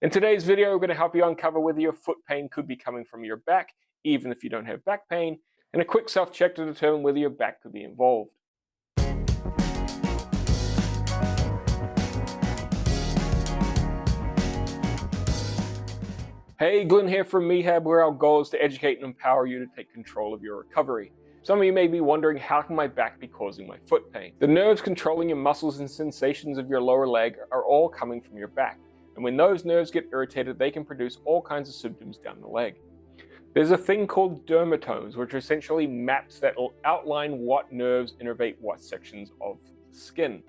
In today's video, we're going to help you uncover whether your foot pain could be coming from your back, even if you don't have back pain, and a quick self-check to determine whether your back could be involved. Hey, Glenn here from Mehab, where our goal is to educate and empower you to take control of your recovery. Some of you may be wondering, how can my back be causing my foot pain? The nerves controlling your muscles and sensations of your lower leg are all coming from your back. And when those nerves get irritated, they can produce all kinds of symptoms down the leg. There's a thing called dermatomes, which are essentially maps that will outline what nerves innervate what sections of the skin.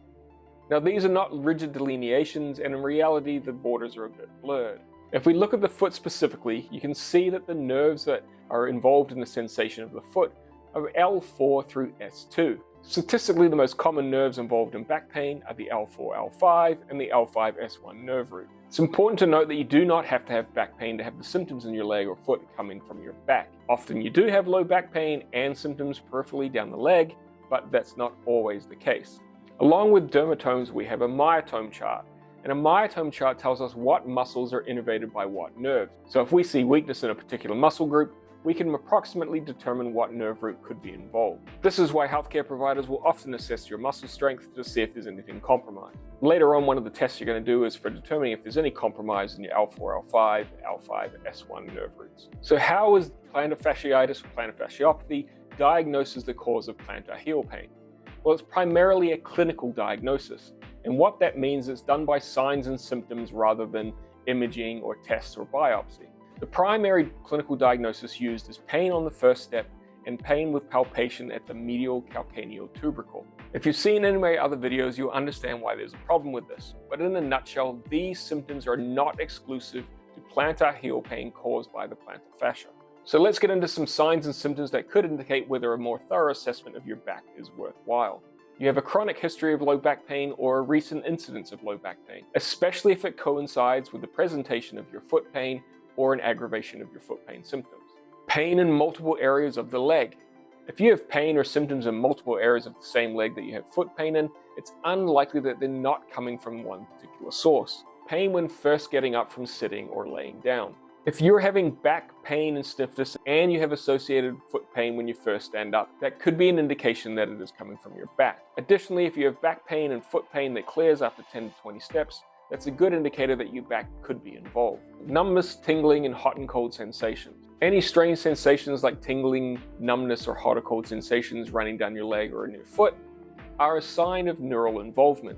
Now, these are not rigid delineations, and in reality, the borders are a bit blurred. If we look at the foot specifically, you can see that the nerves that are involved in the sensation of the foot are L4 through S2. Statistically, the most common nerves involved in back pain are the L4, L5, and the L5, S1 nerve root. It's important to note that you do not have to have back pain to have the symptoms in your leg or foot coming from your back. Often you do have low back pain and symptoms peripherally down the leg, but that's not always the case. Along with dermatomes, we have a myotome chart. And a myotome chart tells us what muscles are innervated by what nerves. So if we see weakness in a particular muscle group, we can approximately determine what nerve root could be involved. This is why healthcare providers will often assess your muscle strength to see if there's anything compromised. Later on, one of the tests you're going to do is for determining if there's any compromise in your L4, L5, L5, S1 nerve roots. So how is plantar fasciitis or plantar fasciopathy diagnosed as the cause of plantar heel pain? Well, it's primarily a clinical diagnosis. And what that means is done by signs and symptoms rather than imaging or tests or biopsy. The primary clinical diagnosis used is pain on the first step and pain with palpation at the medial calcaneal tubercle. If you've seen any of my other videos, you'll understand why there's a problem with this. But in a nutshell, these symptoms are not exclusive to plantar heel pain caused by the plantar fascia. So let's get into some signs and symptoms that could indicate whether a more thorough assessment of your back is worthwhile. You have a chronic history of low back pain or a recent incidence of low back pain, especially if it coincides with the presentation of your foot pain or an aggravation of your foot pain symptoms. Pain in multiple areas of the leg. If you have pain or symptoms in multiple areas of the same leg that you have foot pain in, it's unlikely that they're not coming from one particular source. Pain when first getting up from sitting or laying down. If you're having back pain and stiffness and you have associated foot pain when you first stand up, that could be an indication that it is coming from your back. Additionally, if you have back pain and foot pain that clears after 10 to 20 steps, that's a good indicator that your back could be involved. Numbness, tingling, and hot and cold sensations. Any strange sensations like tingling, numbness, or hot or cold sensations running down your leg or in your foot are a sign of neural involvement.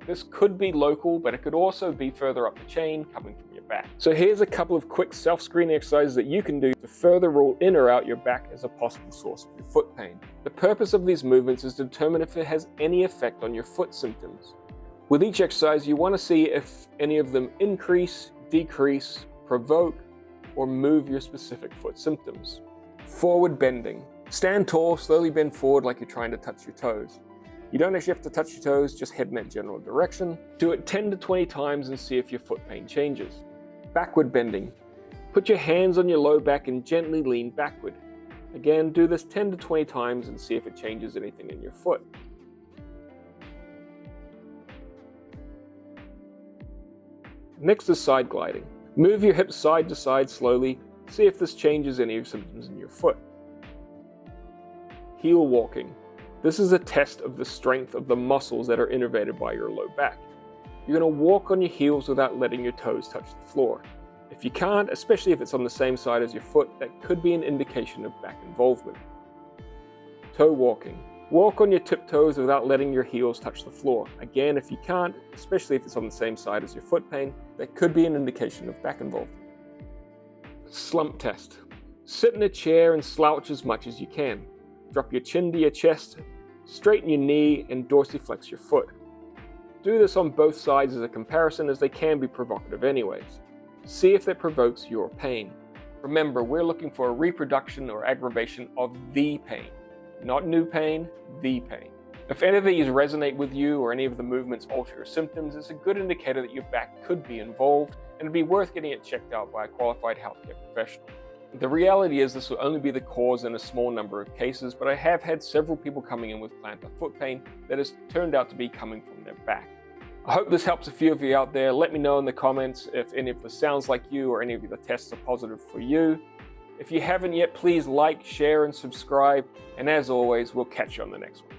This could be local, but it could also be further up the chain coming from your back. So here's a couple of quick self-screening exercises that you can do to further rule in or out your back as a possible source of your foot pain. The purpose of these movements is to determine if it has any effect on your foot symptoms. With each exercise, you want to see if any of them increase, decrease, provoke, or move your specific foot symptoms. Forward bending. Stand tall, slowly bend forward like you're trying to touch your toes. You don't actually have to touch your toes, just head in that general direction. Do it 10 to 20 times and see if your foot pain changes. Backward bending. Put your hands on your low back and gently lean backward. Again, do this 10 to 20 times and see if it changes anything in your foot. Next is side gliding. Move your hips side to side slowly. See if this changes any of symptoms in your foot. Heel walking. This is a test of the strength of the muscles that are innervated by your low back. You're going to walk on your heels without letting your toes touch the floor. If you can't, especially if it's on the same side as your foot, that could be an indication of back involvement. Toe walking. Walk on your tiptoes without letting your heels touch the floor. Again, if you can't, especially if it's on the same side as your foot pain, that could be an indication of back involvement. Slump test. Sit in a chair and slouch as much as you can. Drop your chin to your chest, straighten your knee, and dorsiflex your foot. Do this on both sides as a comparison, as they can be provocative anyways. See if that provokes your pain. Remember, we're looking for a reproduction or aggravation of the pain. Not new pain, the pain. If any of these resonate with you or any of the movements alter your symptoms, it's a good indicator that your back could be involved and it'd be worth getting it checked out by a qualified healthcare professional. The reality is this will only be the cause in a small number of cases, but I have had several people coming in with plantar foot pain that has turned out to be coming from their back. I hope this helps a few of you out there. Let me know in the comments if any of this sounds like you or any of the tests are positive for you. If you haven't yet, please like, share, and subscribe. And as always, we'll catch you on the next one.